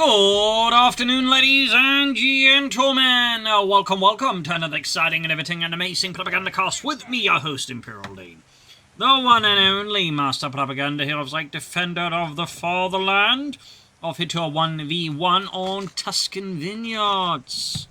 Good afternoon, ladies and gentlemen. Welcome to another exciting and everything and amazing Propagandacast with me, your host, Imperial Dean. The one and only Master Propaganda Heroes, like defender of the fatherland. Off here to a 1v1 on Tuscan Vineyards.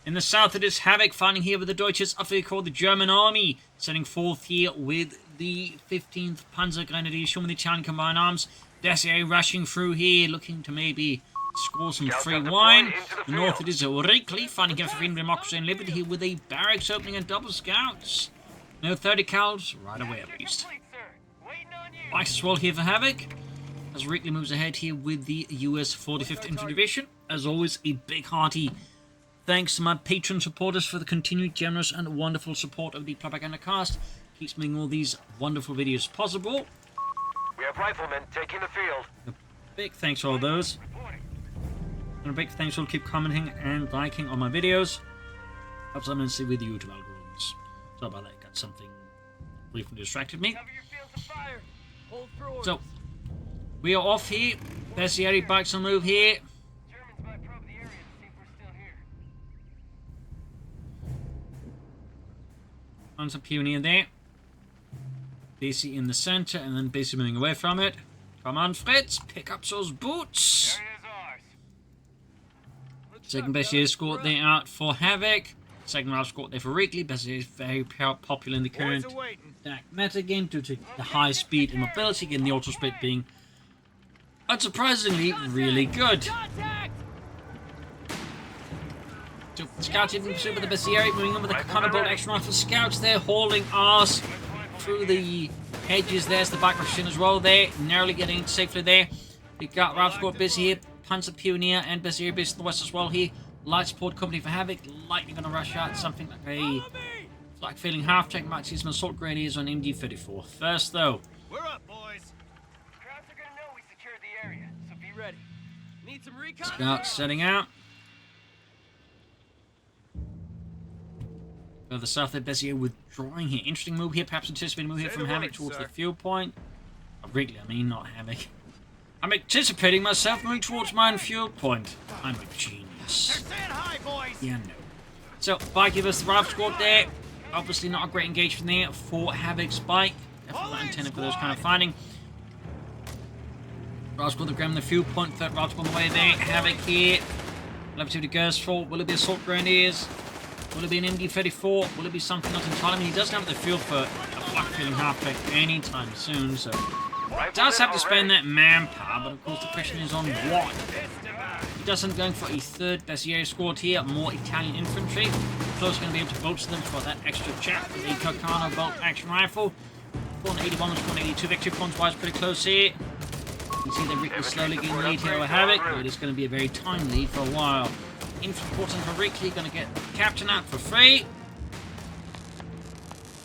In the south it is Havoc fighting here with the Deutsches Affe called the German army. Setting forth here with the 15th Panzer Grenadiers, showing the Italian combined arms. DAK rushing through here, looking to maybe score some free wine. The north it is Reakly fighting here for freedom, democracy and liberty here with a barracks opening and double scouts. No 30 cals, right away at least. Bikes as well here for Havoc, as Reakly moves ahead here with the US 45th Infantry Division. As always, a big hearty thanks to my patron supporters for the continued generous and wonderful support of the Propagandacast. Keeps making all these wonderful videos possible. We have riflemen taking the field. A big thanks to all those. And a big thanks to all keep commenting and liking on my videos. Helps immensely with the YouTube algorithms. Sorry about that, got something briefly distracted me. So, we are off here. Bessieri bikes on move here. Onto Pioneer there. Basically in the center, and then basically moving away from it. Come on, Fritz, pick up those boots. Second best year escort there out for Havoc. Second round escort there for Reakly. Best year is very popular in the current DAK meta game due to the high speed and mobility, and the auto split being unsurprisingly really good. So, Scout in pursuit with the Bessieri, moving on with the Cannonball action rifle. Scouts there hauling arse through the hedges. There's the back rush in as well there, narrowly getting it safely there. We got Ralph Squad busy here, Panzer Pioneer and Bessieri based in the west as well here. Light support company for Havoc, likely going to rush out something like a flak feeling half-tech. Might see some assault grenadiers on MD-34. First though, we're up, boys. Crowds are going to know we secured the area, so be ready. Need some recon? Scouts setting out. Further south there, Bessieri withdrawing here. Interesting move here, perhaps anticipating move here from Havoc towards the fuel point. Oh, Reakly, I mean, not Havoc. I'm anticipating myself moving towards my own fuel point. I'm a genius. They're saying hi, boys. Yeah, no. So, bike give us the Ralph Squad there. Obviously not a great engagement there for Havoc's bike. Definitely not intended for those kind of fighting. Ralph Squad, the Graham, the fuel point. Third Ralph Squad on the way there. Havoc here. Level 2 to Gers for. Will it be assault grenadiers? Will it be an MD-34? Will it be something not entirely? I mean, he doesn't have the field for a flak feeling half-tech anytime soon, so he does have to spend that manpower, but of course the question is on what. He doesn't going for a third Bessieri squad here, more Italian infantry. Close going to be able to bolster them for that extra chap with the Cocano bolt action rifle. 481 was 482 victory points wise, pretty close here. You see they're really slowly getting the lead here over Havoc, but it's going to be a very time lead for a while. Important for Reakly, going to get the captain out for free.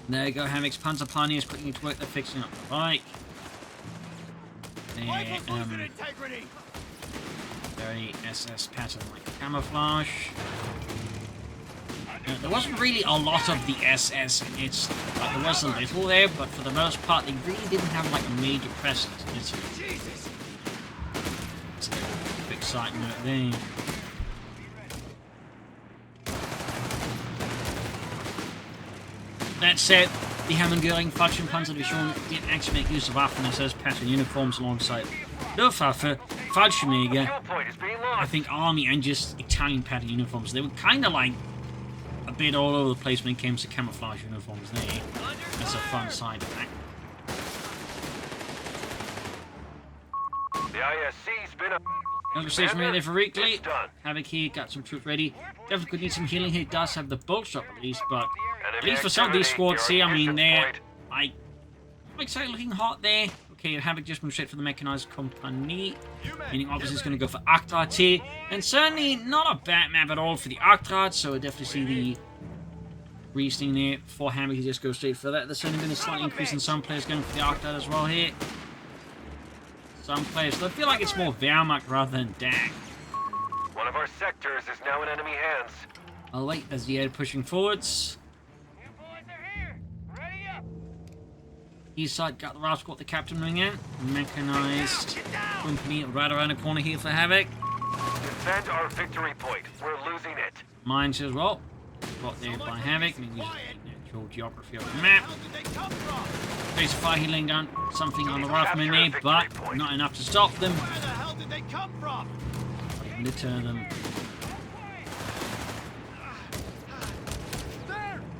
There you go, Havoc's Panzer Pioneers quickly to work, they're fixing up the bike. Very SS pattern like camouflage. There wasn't really a lot of the SS, it's like there was a little there, but for the most part they really didn't have like a major presence in Italy. It's a big side note there. That said, the Hammergöring Faction Panzer Division did actually make use of Waffen-SS pattern uniforms alongside Luftwaffe, Fallschirmjäger, I think Army and just Italian pattern uniforms. They were kind of like a bit all over the place when it came to camouflage uniforms there. That's a fun side fact. The ISC's been a... Another station ready there for Reakly. Havoc here, got some troops ready. Definitely could need some healing here. Does have the bulk shot at least, but at least for some of these squads here, I mean, they're like say looking hot there. Okay, Havoc just moved straight for the mechanized company, meaning obviously it's going to go for Octrat here, and certainly not a bad map at all for the Octrat. So I definitely see the reasoning there for Havoc. He just goes straight for that. There's certainly been a slight increase in some players going for the Octrat as well here. Some players, I feel like it's more Wehrmacht rather than DAK. One of our sectors is now in enemy hands. I'll wait as the air pushing forwards. You boys are here. Ready up. East side got the rascal, the captain moving in. Mechanized company right around the corner here for Havoc. Defend our victory point. We're losing it. Mines as well. Got there by Havoc. I mean, using the natural geography of the map. Base of fire, he laying down something on the rifleman there, but not enough to stop them. Where the hell did they come from? Litter them.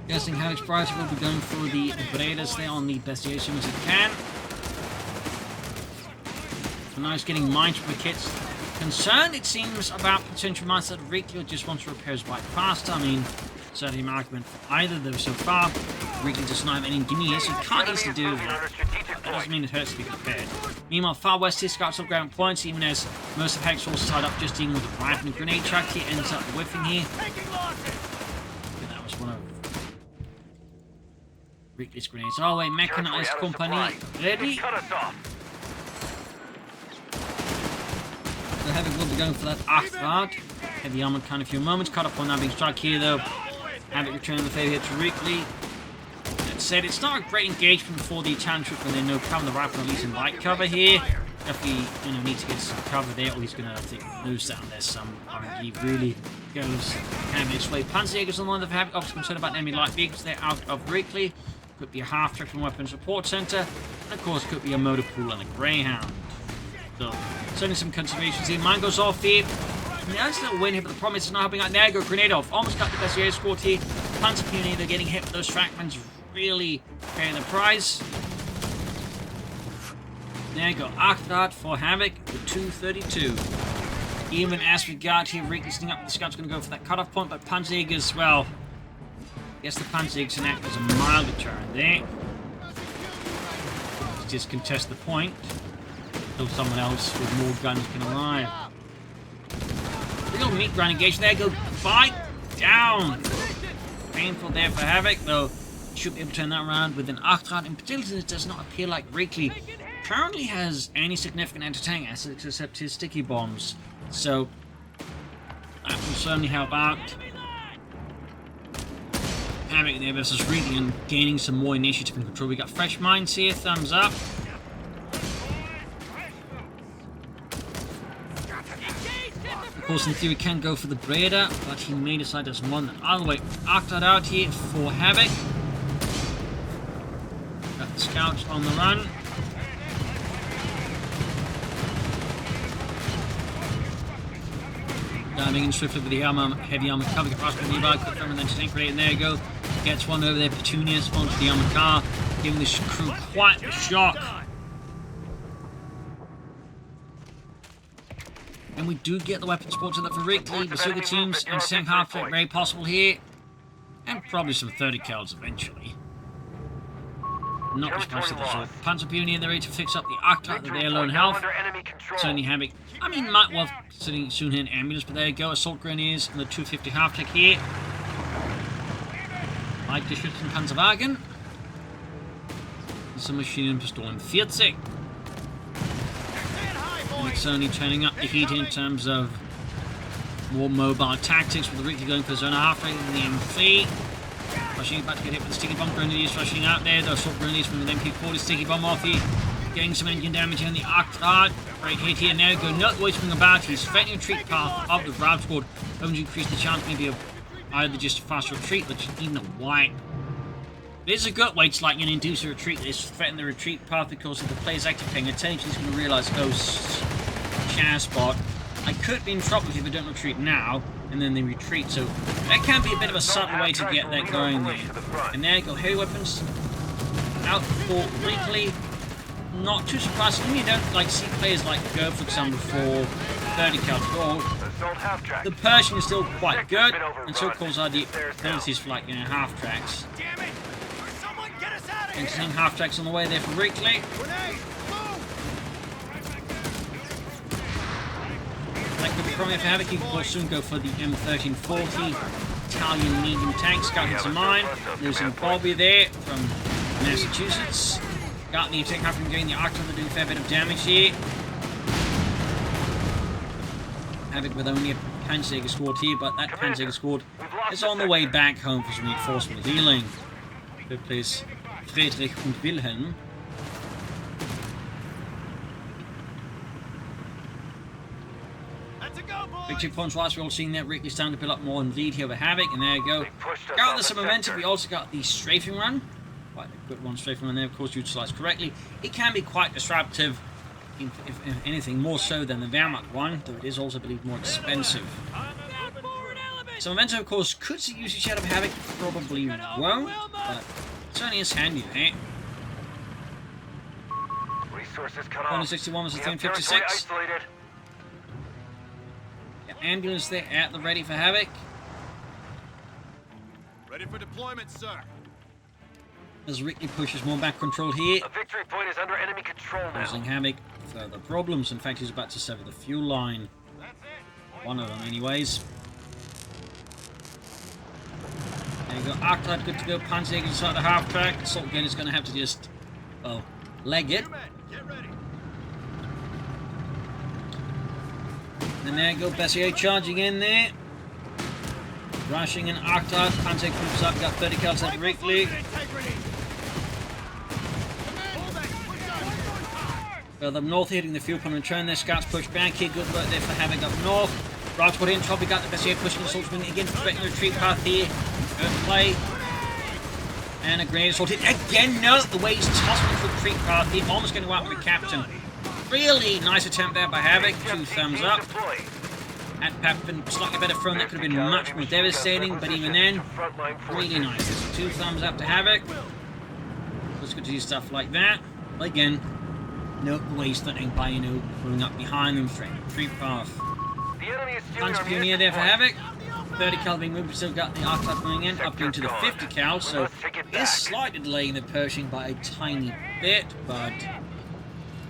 Guessing Havoc's priority will be going for the Bredas there on the best as soon as he can. So now he's getting mines for the kits. Concerned, it seems, about potential mines that Reakly just wants to repair his bike faster. I mean, certainly an argument for either of them so far. Reakly does not have any engineers, so he can't easily do that. That doesn't mean it hurts to be prepared. Meanwhile, far west here, scouts up ground points, even as most of Havoc's forces tied up just dealing with the rifle and grenade truck. He ends up whiffing here. That was one of Reakly's grenades. Oh wait, mechanized company ready. Cut us off. So Havoc will be going for that Achtrad. Heavy armor kind of few moments. Caught up on that being struck here though. Havoc returning the favor here to Reakly. That said, it's not a great engagement for the Italian troop when they know cover the rifle at least in light cover here. Definitely, need to get some cover there, or he's going to have to lose down there some. He really goes Havoc's way. Panzerjägers on the line of Havoc, obviously concerned about enemy light vehicles. They're out of Reakly. Could be a half-track from weapons support center, and of course could be a motor pool and a Greyhound. So, certainly some conservations here. Mine goes off here. That's a little win here, but the problem is it's not helping out. There go grenade off. Almost got the best air squad here. Panzer Pioneer, they're getting hit with those fragments. Really paying the price. There you go. Achtrad for Havoc with 232. Even as we got here, Reakly sneaking up, the scout's going to go for that cutoff point, but Panzerjägers, well, I guess the Panzerjägers can act as a mild deterrent there. Just contest the point until someone else with more guns can arrive. Real meat grind engagement there, go bite down. Painful there for Havoc, though. Should be able to turn that around with an Achtrad. In particular, it does not appear like Reakly currently has any significant anti-tank assets except his sticky bombs. So that will certainly help out Havoc there versus Reakly and gaining some more initiative and control. We got fresh mines here, thumbs up. Of course, in theory, can go for the Breda, but he may decide there's one the other way. Achtrad out here for Havoc. Got the scouts on the run. Diving in swiftly with the heavy armor cover, get past the nearby, quick frame and then tank grenade, and there you go. Gets one over there, Petunia spawns the armored car, giving this crew quite a shock. And we do get the weapon support to that for Reakly, Bazooka teams, and tank half-track very possible here. And probably some 30 kills eventually. Not responsive at all. Panzer Pioneer, they're ready to fix up the Achtrad with their lone health. Certainly Havoc, I mean, might well soon hit an ambulance, but there you go. Assault Grenadiers and the 250 half-track here. Like the Schützen Panzerwagen. And some machine and pistol in 40. And it's certainly turning up the heat in terms of more mobile tactics, with the Reakly going for the zone half-track in the M3. Rushing about to get hit with the sticky bomb. Grenadiers rushing out there. The assault grenadiers from the MP40 sticky bomb off here. Getting some engine damage on the Achtrad. Great hit here. Now go not waiting about. He's threatening a retreat path of the Grab Squad. Hoping to increase the chance maybe of either just a faster retreat, but just even a wipe. This is a good way to like induce a retreat. This threaten the retreat path because if the player's actually paying attention, he's going to realise, oh, chance spot. I could be in trouble if I don't retreat now, and then they retreat. So that can be a bit of a subtle way to get that going there. And there you go, heavy weapons out for Reakly. Not too surprisingly, you don't like see players like go, for example, for 30 cal gold. The Persian is still quite good, and so calls are the abilities for like half tracks. And seeing half tracks on the way there for Reakly. Like with the Premier for Havoc, you will soon go for the M1340 Italian medium tank. Scout hits a mine. Losing Bobby there from Massachusetts. Got the attack from getting the Achtrad to do a fair bit of damage here. Havoc with only a Panzerjäger squad here, but that Panzerjäger squad is on the way back home for some reinforcement healing. Good place, Friedrich und Wilhelm. to go, boys. Victory points whilst we're all seeing that. Reakly starting to build up more and lead here with Havoc, and there you go. They pushed us Got off the some the momentum. sector. We also got the strafing run. Quite a good one, strafing run there, of course, utilised correctly. It can be quite disruptive, if anything, more so than the Wehrmacht one, though it is also, I believe, more expensive. So momentum, of course, could see usage out of Havoc, probably won't, but certainly is handy, eh? Resources cut off. 161 was We the have territory 1056. isolated. Yeah, ambulance there at the ready for Havoc. Ready for deployment, sir. As Reakly pushes more back control here. A victory point is under enemy control now. Causing Havoc further problems. In fact, he's about to sever the fuel line. One of them, anyways. There you go. Arclight good to go. Panzer inside the half track. Assault gun is going to have to just, well, leg it. Get ready. And there you go. Bessier charging in there. Rushing in Arclight. Panzer creeps up. Got 30 kills at Reakly. Further up north, hitting the fuel pump and turn. Their scouts push back here. Good work there for Havoc up north. Routes put in. Trolley got the Bessier pushing the assault wing again. Protecting the retreat path here. Good play. And a grenade assault hit. Again, no. The way he's tossing the retreat path here. Almost going to go out with the captain. Really nice attempt there by Havoc. 2 thumbs up. Had perhaps been slightly better thrown, that could have been much more devastating, but even then, really nice. 2 thumbs up to Havoc. It's good to do stuff like that. But again, no wasting by, pulling up behind them straight retreat path. Punch Pioneer there for Havoc. 30 cal being moved, still got the Arclight going in, up into the 50 cal, so is slightly delaying the Pershing by a tiny bit, but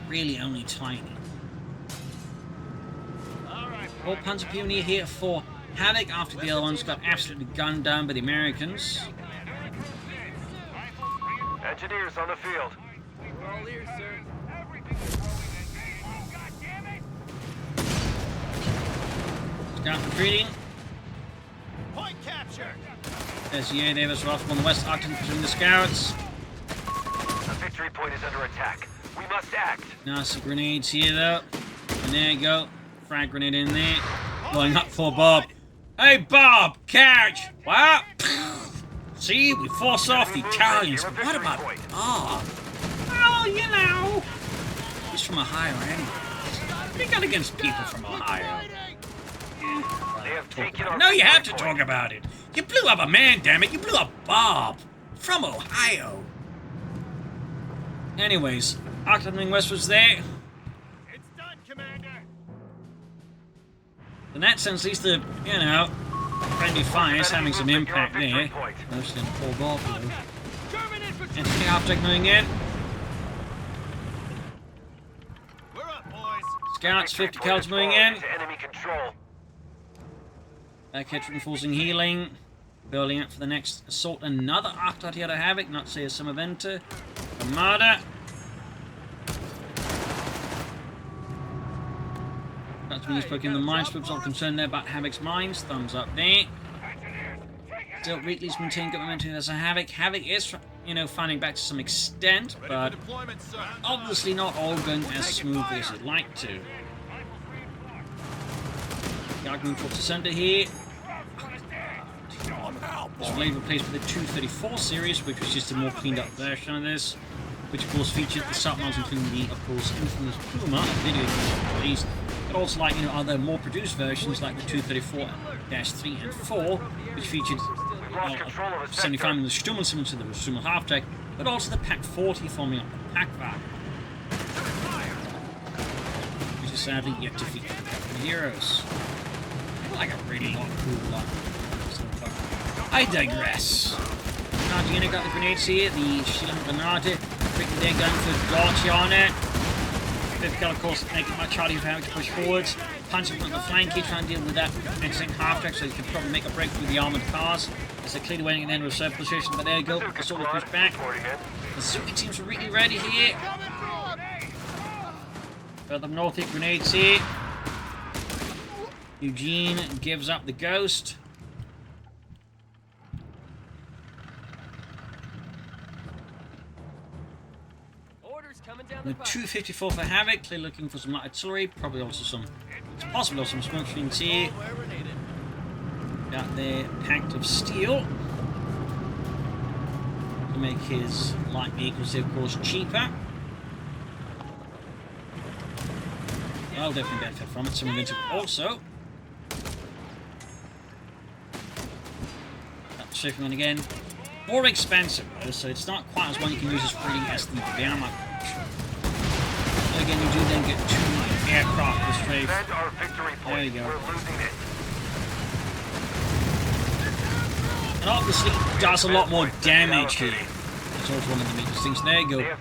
really only tiny. All Panzer Pioneer here for Havoc after the other ones got absolutely gunned down by the Americans. Engineers on the field. All ears, sir. Scout retreating. Point captured. SEA Davis Roth on the west, Octon between the scouts. A victory point is under attack. We must act. Nasty grenades here though. And there you go. Frag grenade in there. Blowing up for Bob. Hey Bob! Catch! What? See, we force off the Italians. But what about Bob? Oh, he's from Ohio anyway. What do you got against people from Ohio? They have taken our No, you have to victory talk point. about it. You blew up a man, damn it. You blew up Bob. From Ohio. Anyways, Octane West was there. It's done, Commander. In that sense, at least the, friendly fire is having some impact there. Mostly in poor Bob, though. German infantry. And the half-deck moving in. We're up, boys. Scouts, Victory 50 point cals is moving falling in. into enemy control. Back reinforcing healing. Building up for the next assault. Another Arclight here to Havoc, not say a Summerventer. Armada. That's when he's poking the mine sweeps. All concerned there about Havoc's mines. Thumbs up there. Still, Reakly's maintained good momentum as a Havoc. Havoc is, finding back to some extent, Ready but for deployment, sir. obviously not all going as smoothly as you'd like to. Argument for the center here. This was later replaced with the 234 series, which was just a more cleaned up version of this, which of course featured the submods, including the, of course, infamous Puma video released, but also like other more produced versions like the 234-3 and 4, which featured 75 mm Stummel similar to the Stummel half-track, but also the Pack 40 forming up the Pack Wagon, which is sadly yet to feature the heroes. Like a really cool lot. I digress. Nardina got the grenades here, the Shield Granate, quickly they're going for Dodge on it. 50 cal, of course, making it much harder for Havoc to push forwards. Punching from the flank here, trying to deal with that next half track, so you can probably make a break through the armoured cars. As they're clearly waiting at the end of a reserve position, but there you go, the sort of push back. The Suki teams are really ready here. Further up north here, grenades here. Eugene gives up the ghost. Orders coming down The the pipe. 254 for Havoc, clearly looking for some light artillery, probably also some It's possible some smoke screens here. Got their pact of steel to make his light vehicles, of course, cheaper. I'll definitely benefit from it. Some of it also. That's checking on again. More expensive though, so it's not quite as one you can use as freely as the Vineyards. Again, you do then get 2 aircraft per strafe. There you go. And obviously it does a lot more damage here. That's also one of the biggest things. There you go.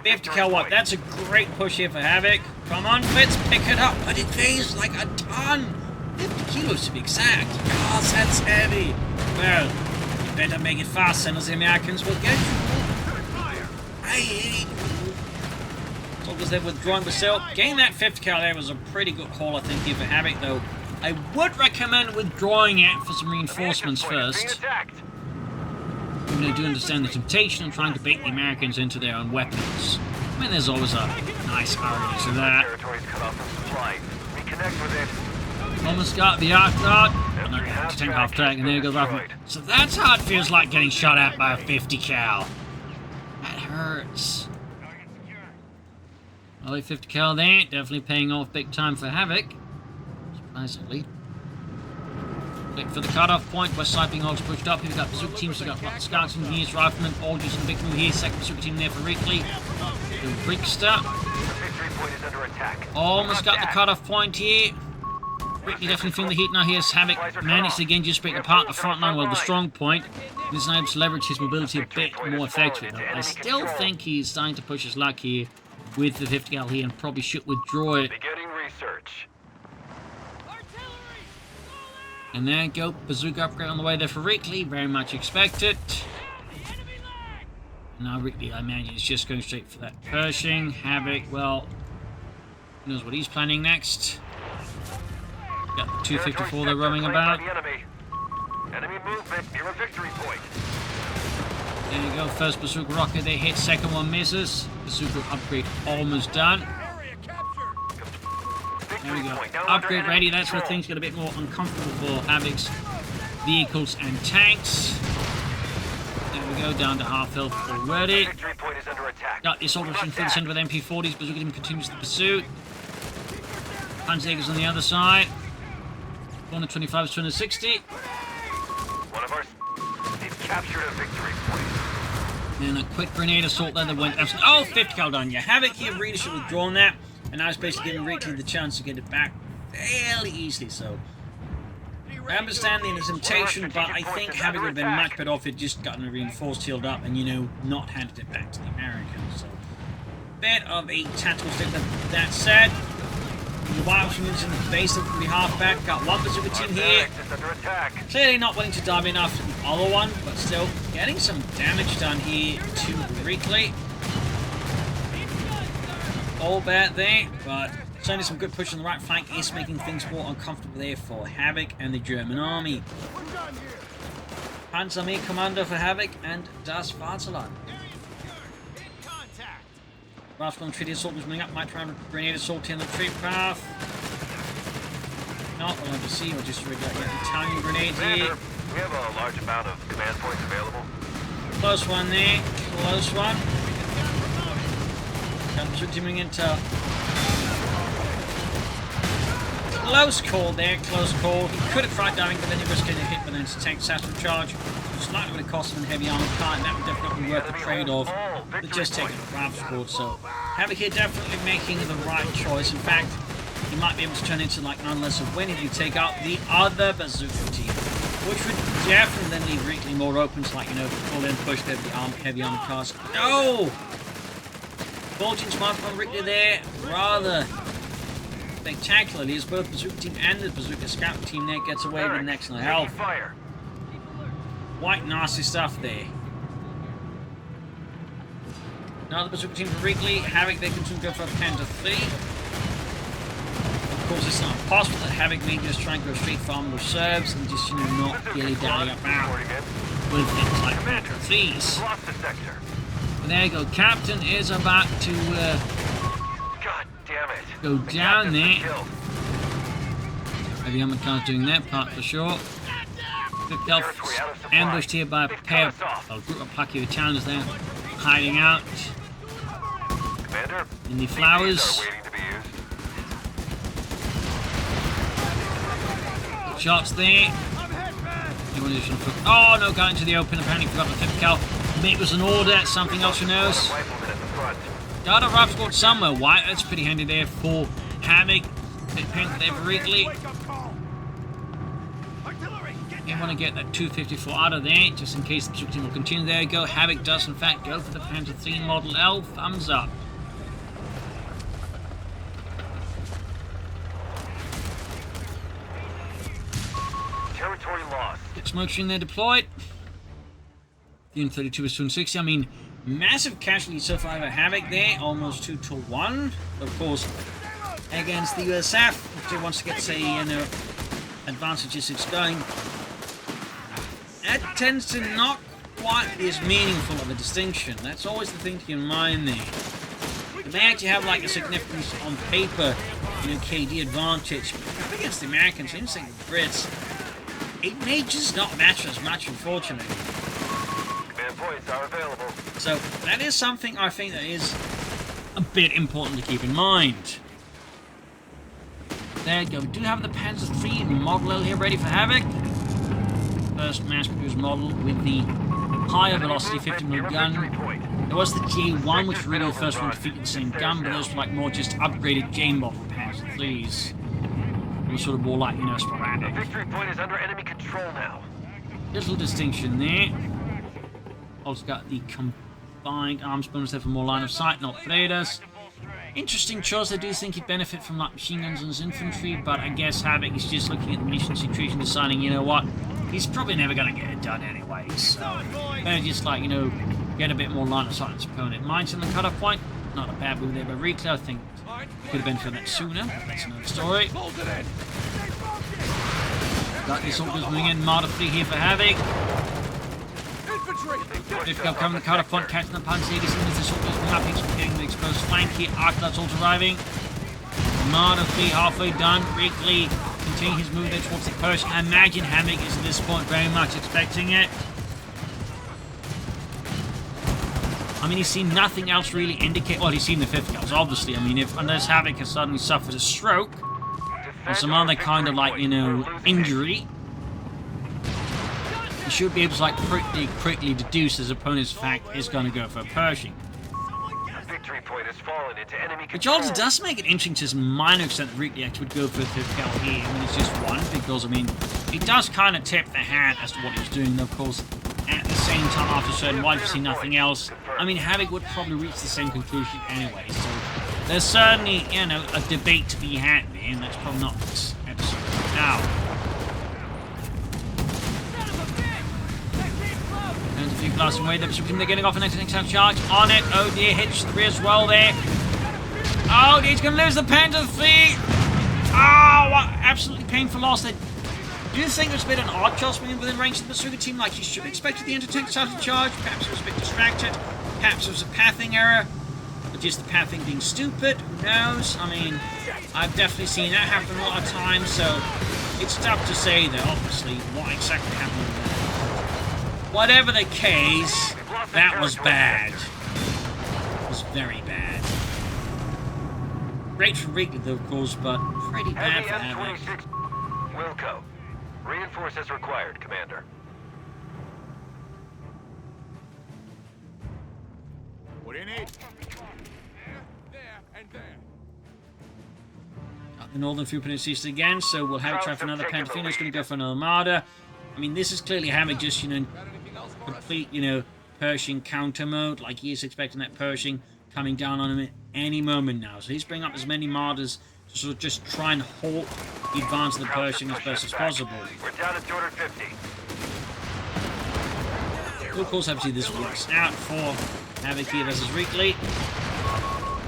50 cal watt. That's a great push here for Havoc. Come on, Fitz, pick it up. But it weighs like a ton. 50 kilos to be exact. Gosh, that's heavy. Well, you better make it fast, and the Americans will get you. I hate you. So because they're withdrawing Brazil. Getting that 50 cal there was a pretty good call, I think, here for Havoc, though. I would recommend withdrawing it for some reinforcements first. Even though I do understand the temptation of trying to bait the Americans into their own weapons. I mean, there's always a nice irony to that. Almost got the arc guard. To tank half track, and there goes Rifleman. So that's how it feels like getting shot at by a 50 cal. That hurts. Well, 50 cal there, definitely paying off big time for Havoc. Surprisingly. Wait for the cutoff point, west side being all pushed up. Here we've got Bazooka teams, we've got Scouts and Vineyards, Riflemen, all just in big move here. Second Bazooka team there for Reakly. The Brickster. Almost got the cutoff point here. Reakly definitely feeling the heat now here as Havoc managed to again just break apart the front line with the strong point. He's able to leverage his mobility a bit more effectively though. I still think he's starting to push his luck here with the 50 cal here and probably should withdraw it. Beginning research. And there you go, bazooka upgrade on the way there for Reakly, very much expected. Now Reakly, I imagine, is just going straight for that Pershing. Havoc, well, who knows what he's planning next. Got the 254 they're roaming about. Enemy movement near a victory point. There you go, first bazooka rocket they hit, second one misses. Bazooka upgrade almost done. There we go. Upgrade ready. That's where things get a bit more uncomfortable for Havoc's vehicles and tanks. There we go, down to half health already. Got the assault machine for the center with MP40s. Bazooka team continues the pursuit. Panzer's on the other side. 125 is 260. One of our they've captured a victory point. And a quick grenade assault there that went absolutely. Oh, 50 cal done. Yeah, Havoc here really should have withdrawn that. And now it's basically giving Reakly the chance to get it back fairly easily, so I understand the temptation, but I think Havoc would have been much better off it just gotten a reinforced, healed up, and, you know, not handed it back to the Americans. So, bit of a tactical statement. That said, the Wild units in the base of the halfback got one bazooka team here. Clearly not willing to dive in after the other one, but still getting some damage done here to Reakly. All bad there, but certainly some good push on the right flank is making things more uncomfortable there for Havoc and the German army. Panzerarmee Commander for Havoc and Das Vaterland. Rifle and treaty assault was coming up, might try and grenade assault in the tree path. Not we'll have to see, we'll just regular Italian grenades here. We have a large amount of command points available. Close one there, close one. Teaming into close call there, close call. He could have tried diving, but then he risked getting hit with an tank satchel charge, which likely would have cost him a heavy armor car, and that would definitely be worth the trade-off. But just taking a grab squad, so Havoc here definitely making the right choice. In fact, he might be able to turn into like none less a win if you take out the other bazooka team, which would definitely then leave Reakly more open to, like, you know, pull in, push the heavy armor cars. No! 14 smart from Reakly there, rather spectacularly, as both bazooka team and the bazooka scout team there gets away with an excellent health. Quite nasty stuff there. Now the bazooka team for Reakly, Havoc they can soon go for a 10-3. Of course, it's not possible that Havoc may just try and go straight for armed reserves and just, you know, not really dally up out with things like 3s. But there you go, Captain is about to God damn it. go down there. Heavy armored cars doing their part for sure. Fifth Elf ambushed here by a pair of group of plucky Italians there, hiding out Commander, in the flowers. CPs are waiting to be used. Shots there. Oh no, got into the open. Apparently forgot the fifth cal. Maybe it was an order. Something else, who knows? Rifleman at the front. Got a rough squad somewhere. Why? That's pretty handy there for Havoc. Bit painful there for Reakly. You want to get that 254 out of there, just in case the Pursuit team will continue. There you go. Havoc does, in fact, go for the Panther 3 Model L. Thumbs up. Territory lost. Smoke screen there deployed. Unit 32 is 260. I mean, massive casualty so far over Havoc there. Almost 2-1. Of course, against the USF, which wants to get, say, advanced logistics going. That tends to not quite be as meaningful of a distinction. That's always the thing to keep in mind there. It may actually have like a significance on paper, KD advantage. Up against the Americans, instinct the Brits, it may just not matter as much, unfortunately. Command points are available. So that is something I think that is a bit important to keep in mind. There you go. We do have the Panzer III Model L here ready for Havoc. First mass-produced model with the higher velocity 50mm gun. There was the J1, which was really the first one to feature the same gun, but those were like more just upgraded J model Panzer IIIs. It was sort of more like, sporadic. The victory point is under enemy control now. Little distinction there. Also got the combined arms bonus there for more line of sight, not Fredas. Interesting choice. I do think he'd benefit from like machine guns and his infantry, but I guess Havoc is just looking at the mission situation, deciding, you know what, he's probably never going to get it done anyway, so better just like, get a bit more line of sight on his opponent. Mines in the cutoff point, not a bad move there by Reakly. I think could have been for that sooner. That's another story. Got the soldiers moving in, Marder 3 here for Havoc. Fifth Cal coming to the cutoff point, catching the Panzer as soon as the soldiers mapping, getting the exposed flank here. Arclights also arriving. Marder 3 halfway done. Reakly continuing his move there towards the coast. I imagine Havoc is at this point very much expecting it. I mean, he's seen nothing else really indicate. Well, he's seen the fifth Cals, obviously. I mean, unless Havoc has suddenly suffered a stroke or some other kind of like, injury, he should be able to like pretty quickly deduce his opponent's fact is going to go for a Pershing. Victory point has fallen into enemy Which control. also does make it interesting to some minor extent that Reakly actually would go for the fifth Cal here. I mean, it's just one, because, it does kind of tip the hat as to what he's doing. Of course, at the same time, after a certain while, if you see nothing else, Havoc would probably reach the same conclusion anyway. So there's certainly, a debate to be had there, and that's probably not this episode. Now, there's a few blasting away. They're getting off an anti-tank charge on it. Oh dear, hits the rear as well there. Oh dear, he's going to lose the Panther 3. Oh, what absolutely painful loss there. Do you think it was a bit an odd choice being within range of the Pursuit team? Like, he should have expected the anti-tank to charge. Perhaps it was a bit distracted. Perhaps it was a pathing error. Or just the pathing being stupid. Who knows? I've definitely seen that happen a lot of times, so it's tough to say, though, obviously, what exactly happened there. Whatever the case, that was bad. It was very bad. Great for Reakly, though, of course, but pretty bad for Havoc. Wilco. Reinforce as required, Commander. What do you need? There and there. The Northern Fuel Peninsula again, so we'll have a try for another Panther. It's going to go for another Marder. This is clearly Havoc just, complete, Pershing counter mode. Like, he is expecting that Pershing coming down on him at any moment now. So he's bringing up as many Marders to sort of just try and halt the advance of the Pershing as best as possible. We're down at 250. Of course, obviously, this works out for Havoc here versus Reakly.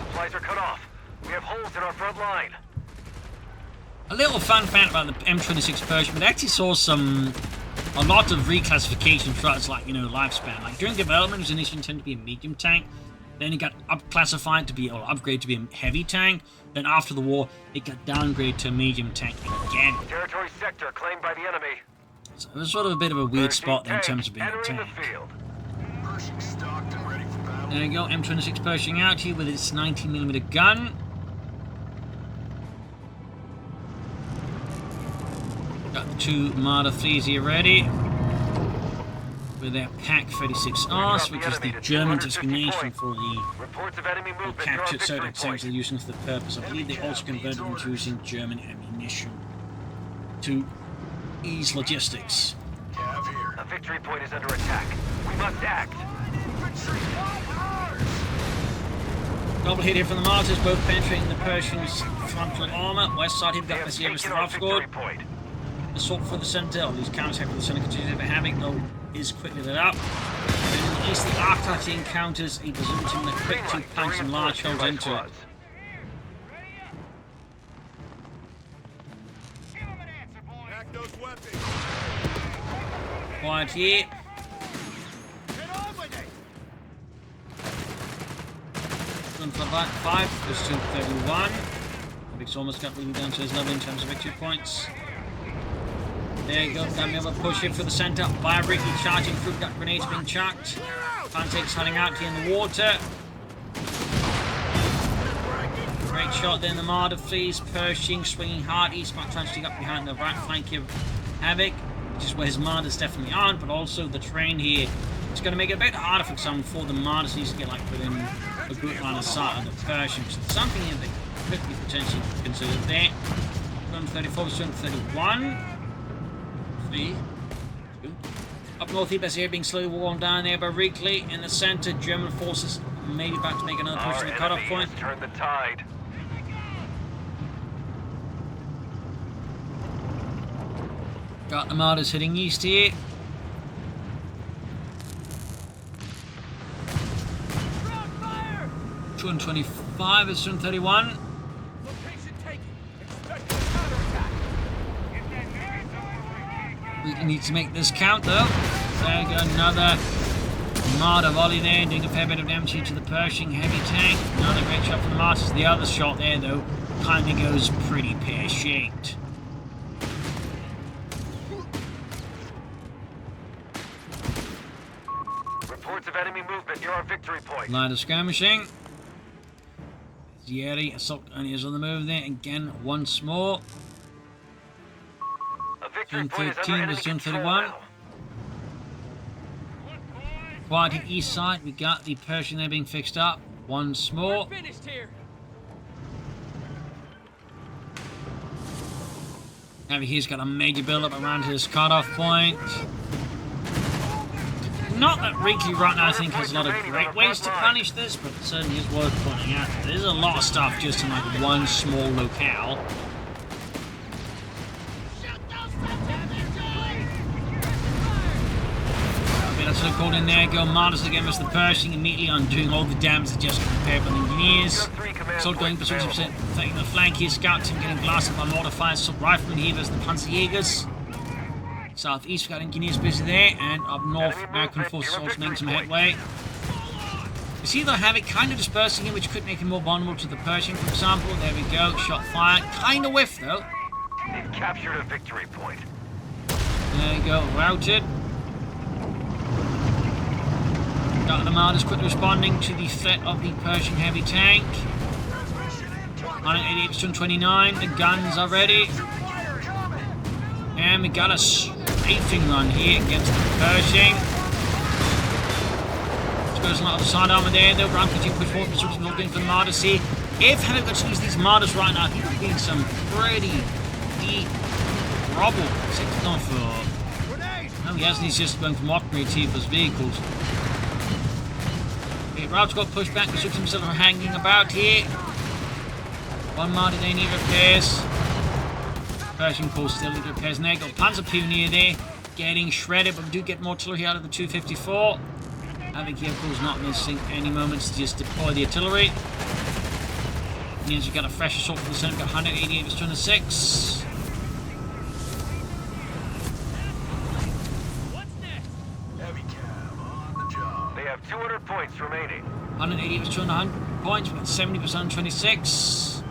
Supplies are cut off. We have holes in our front line. A little fun fact about the M26 Pershing, but actually saw a lot of reclassification throughout its lifespan. Like during development, it was initially intended to be a medium tank, Then it got upclassified to be, or upgraded to be a heavy tank. Then after the war, it got downgraded to a medium tank again. Territory sector claimed by the enemy. So it was sort of a bit of a weird spot in terms of being a entering tank. the field. Pershing stocked and ready for battle. There you go, M26 Pershing out here with its 19mm gun. Got the two Marder 3s here ready. With their PAK 36Rs, which is the German designation for the Reports of enemy movement near our captured victory Soviet point. tanks they're using for the purpose. I believe they also converted them to using German ammunition to ease logistics. Cav here. A victory point is under attack. We must act. Double hit here from the Martyrs, both penetrating the Pershing's frontal armor. West side here, we've got the Sierra Taken our victory Stavsgård. point. Assault for the center. These counterattack for the center continues over Havoc, though is quickly lit up. And in the east, the Arctic encounters a bazooka and a quick to punch some large holes into it. Pack those weapons. Quiet here. Get on with it. 5 goes to 31. Havoc's almost got really down to his level in terms of victory points. There you go, got me able to push it for the centre. By Reakly charging through, got grenades being chucked. Pantakes heading out here in the water. Great shot there in the Marder flees. Pershing swinging hard. Eastmark trying to stick up behind the right flank of Havoc, which is where his Marders definitely aren't, but also the terrain here. It's going to make it a bit harder for some for the Marders needs to get like within a good line of sight of the Pershing. So there's something here that could be potentially considered there. 234 to 231. Up north, Ebers here being slowly worn down there by Reakly. In the centre, German forces maybe about to make another push to the cutoff point. Turn the tide. Got the Martyrs heading east here. Front fire! 225 is 231. Location taken. Expect a counterattack. We need to make this count though. There you go, another Marder volley there, doing a fair bit of damage to the Pershing heavy tank. Another great shot from the Martyrs. The other shot there though kind of goes pretty pear-shaped. Reports of enemy movement near our victory point. Line of skirmishing. Yeri, assault gun is on the move there. Again, once more. A victory point is 213 under enemy is control 231. now. Quiet hit east side. We got the Pershing there being fixed up. Once more. We're finished here. Heavy he's got a major build-up around his cutoff point. Not that Reakly right now I think has a lot of great ways to punish this, but it certainly is worth pointing out. There's a lot of stuff just in like one small locale. That's what called in there. Go Martyrs again as the Pershing, immediately undoing all the damage that just got repaired by the engineers. Assault going for 60%, taking the flank here. Scout team getting blasted by mortar fire. Assault riflemen here as the Panzerjägers. Southeast, we got engineers busy there, and up north, American forces also making some headway. You see the Havoc kind of dispersing him, which could make him more vulnerable to the Pershing, for example. There we go, shot fired. Kind of whiffed though. They've captured a victory point. There you go, routed. Got the Martyrs quickly responding to the threat of the Pershing heavy tank. 188 to 229, the guns are ready. And we got a strafing run here against the Pershing. There's a lot of sidearmor there, though. Brown continue to push forward, construction not going for the Martyrs here. If Havoc got to use these Martyrs right now, he would be in some pretty deep trouble. Six going for. No, he hasn't, he's just going for mockery to his vehicles. Okay, Rout's got pushed back, construction himself are hanging about here. One Martyr, they need repairs. Pershing Corps still need repairs. And there you go, Panzer Pioneer there, getting shredded, but we do get more artillery out of the 254. Havoc here, of course, not missing any moments to just deploy the artillery. Means we've got a fresh assault from the center, got 188 to 206. What's next? Heavy cab on the job. They have 200 points remaining. 180 was 200 points, but 70% on 26.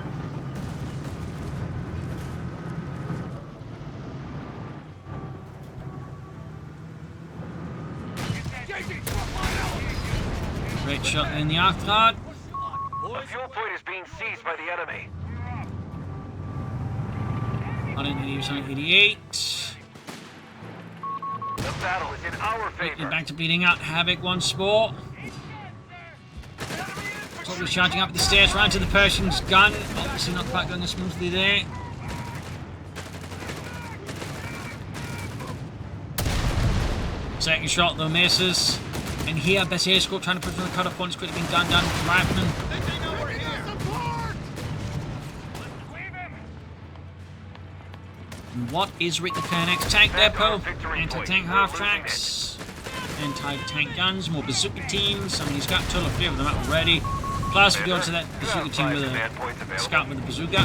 Great shot in the afterguard. A fuel point is being seized by the enemy. 180 was 188. The battle is in our favor. Back to beating out Havoc once more. Totally charging up the stairs, right to the Persian's gun. Obviously not quite going as smoothly there. Second shot though misses. And here, Bessier score trying to push on the cutoff point. It's quickly being done with Rifleman. And what is Rick the Phoenix? Tank depot, anti-tank half-tracks, anti-tank guns, more bazooka teams. Somebody's got a total of 3 of them out already. Plus we go to that bazooka team with a scout with a bazooka.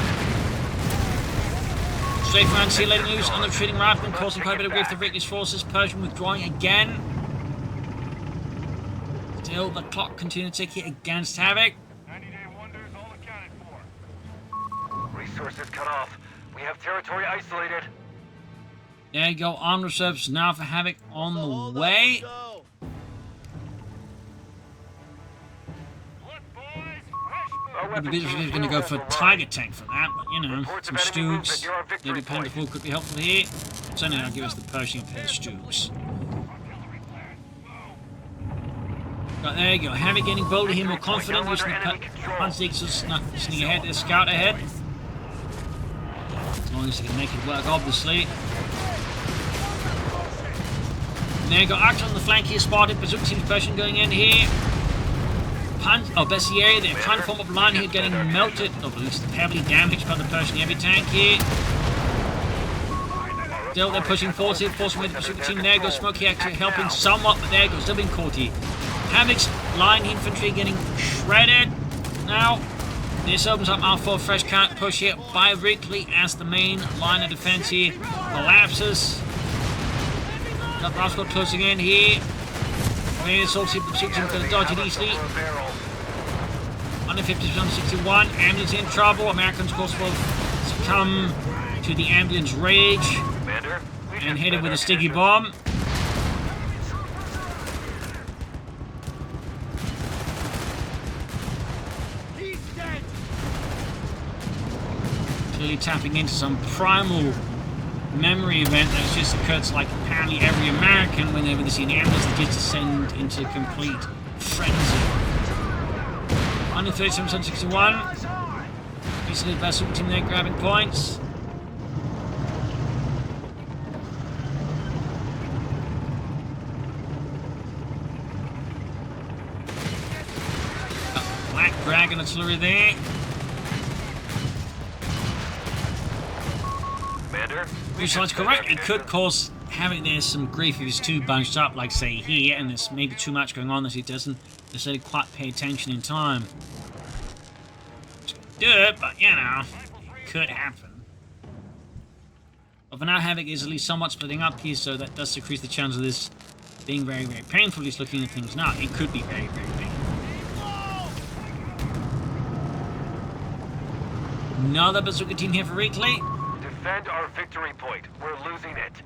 Straight around sea letting loose on the retreating Rifleman, causing quite a bit of grief to Rick's forces. Persian withdrawing again. Still, the clock continues ticking against Havoc. 90-day wonders all accounted for. Resources cut off. We have territory isolated. There you go, armed reserves now for Havoc on the way. The British are going to go for Tiger Tank for that, but you know, some Stoogs. Maybe Pentacle could be helpful here. Certainly not give us the Pershing pair of Stoogs. But there you go, Havoc getting bolder here, more confident, using the punch sticks to sneak ahead, the scout ahead. As long as they can make it work, obviously. And there you go, action on the flank here spotted, Bazooka team's Pershing going in here. Bessier, they're trying to form up a line here, getting melted, or at least heavily damaged by the Pershing heavy tank here. Still, they're pushing forward here, forcing with the Bazooka team. There goes Smokey actually helping somewhat, but there goes, still being caught here. Havoc's line infantry getting shredded. Now, this opens up our for a fresh count push here by Reakly as the main line of defense here collapses. Got Roscoe closing in here. Main assault team going to dodge it easily. 150% 61. Ambulance in trouble. Americans, of course, will succumb to the ambulance rage and hit it with a sticky bomb. Clearly tapping into some primal memory event that's just occurred to like apparently every American whenever they see an ambulance that just descend into complete frenzy. 137% 61. Basically the best team there grabbing points. Got Black Dragon artillery there. Which is correct, it could cause Havoc there some grief if he's too bunched up, like say here, and there's maybe too much going on that he doesn't necessarily quite pay attention in time. Do it, but you know, could happen. But for now, Havoc is at least somewhat splitting up here, so that does decrease the chance of this being very, very painful. He's looking at things now. It could be very, very painful. Another bazooka team here for Reakly. Defend our victory point. We're losing it.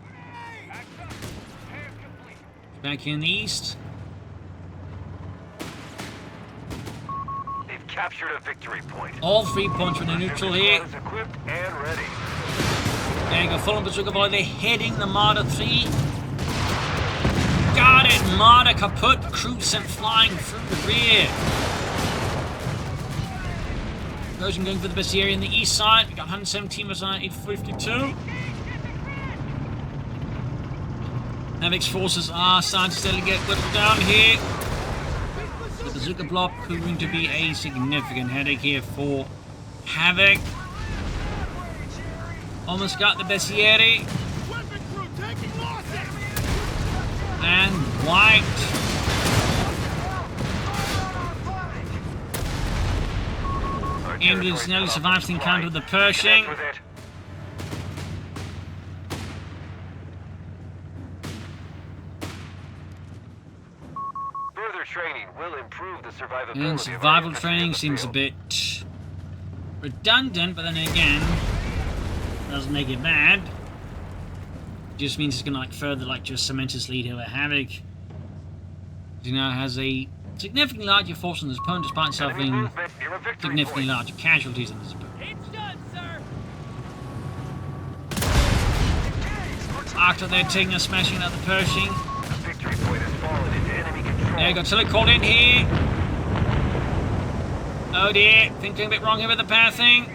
Back here in the east. They've captured a victory point. All 3 points from the neutral here. Is equipped and ready. There you go, full on bazooka volley. They're hitting the Marder 3. Got it! Marder kaput. Crew sent flying through the rear. Persian going for the best area in the east side. We got 117 versus 852. Havoc's forces are starting to steadily get whittled down here. The bazooka block proving to be a significant headache here for Havoc. Almost got the Bessieri. And wiped. Ambulance nearly survives the encounter with the Pershing. Further Further training will improve the survivability And of our survival infantry in training the seems a field. bit redundant, but then again, doesn't make it bad. Just means it's gonna like further like just cement his lead over Havoc. He now has a significantly larger force than his opponent, despite himself Enemy having movement near a victory significantly point. larger casualties than his opponent. It's done, sir. After they're taking a smashing at the Pershing. A victory point has fallen into enemy control. There you go, Tilly called in here. Oh dear, thinking a bit wrong here with the pathing.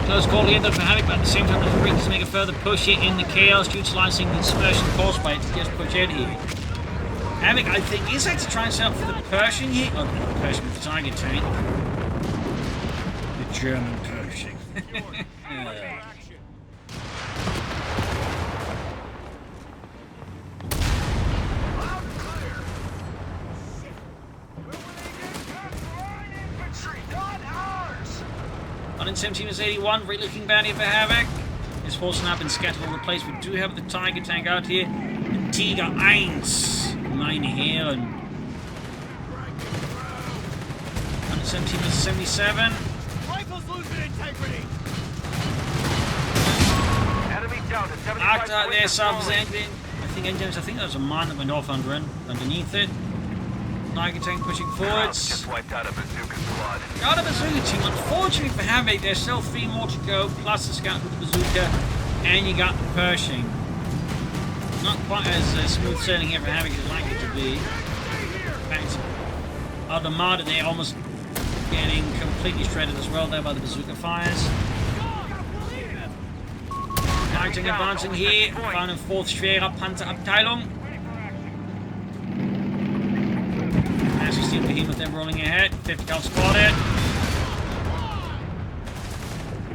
Close call here though for Havoc, but at the same time there's Reakly to make a further push here in the chaos, utilising the dispersion caused by it to just push out here. Havoc, I think, is actually trying to set up for the Pershing here. Oh, not the Pershing, but the target tank. The German Pershing. On in 17 is 81, really looking bad here for Havoc. His force now been scattered all over the place. We do have the Tiger tank out here. The Tiger 1. 9 here and 117 is 77. Rifle's losing integrity. Enemy down to 75 After points there, of subs falling. ending. I think there was a mine that went off underneath it. Tiger tank pushing forwards. Just wiped out a bazooka squad. Got a bazooka team. Unfortunately for Havoc, there's still 3 more to go, plus the scout with the bazooka, and you got the Pershing. Not quite as smooth sailing here for Havoc as you'd like it to be. In fact, the Marder there almost getting completely shredded as well there by the bazooka fires. Fighting advancing here, found in 4th Schwerer Panzerabteilung. As you see the behemoth there rolling ahead, 50 cal spotted.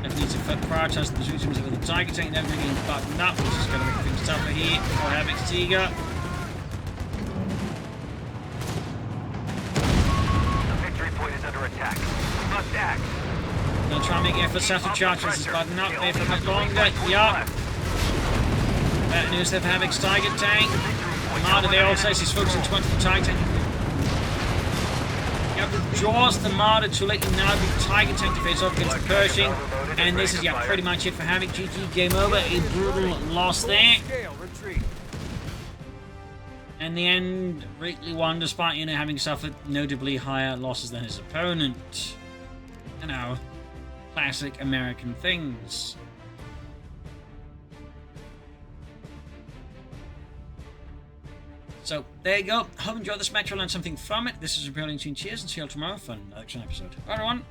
Definitely needs to prioritize the bazooka teams with the Tiger tank, never getting buttoned up, which is going to make things tougher here for Havoc's Tiger. The victory point is under attack. We must act. Gonna try and make efforts after charge this is buttoned up there for a bit longer. Yup. Bad news there for Havoc's Tiger tank. Marder there also says he's focusing 20 the Tiger tank. You have to draws the Marder to let you now be Tiger tank to face off against the Pershing. And this is pretty much it for Havoc. GG, game over. A brutal loss there. Scale, retreat. In the end, Reakly won despite having suffered notably higher losses than his opponent. You know, classic American things. So, there you go. Hope you enjoyed this match. I learned something from it. This is Imperial Team. Cheers and see you all tomorrow for another action episode. Bye, everyone.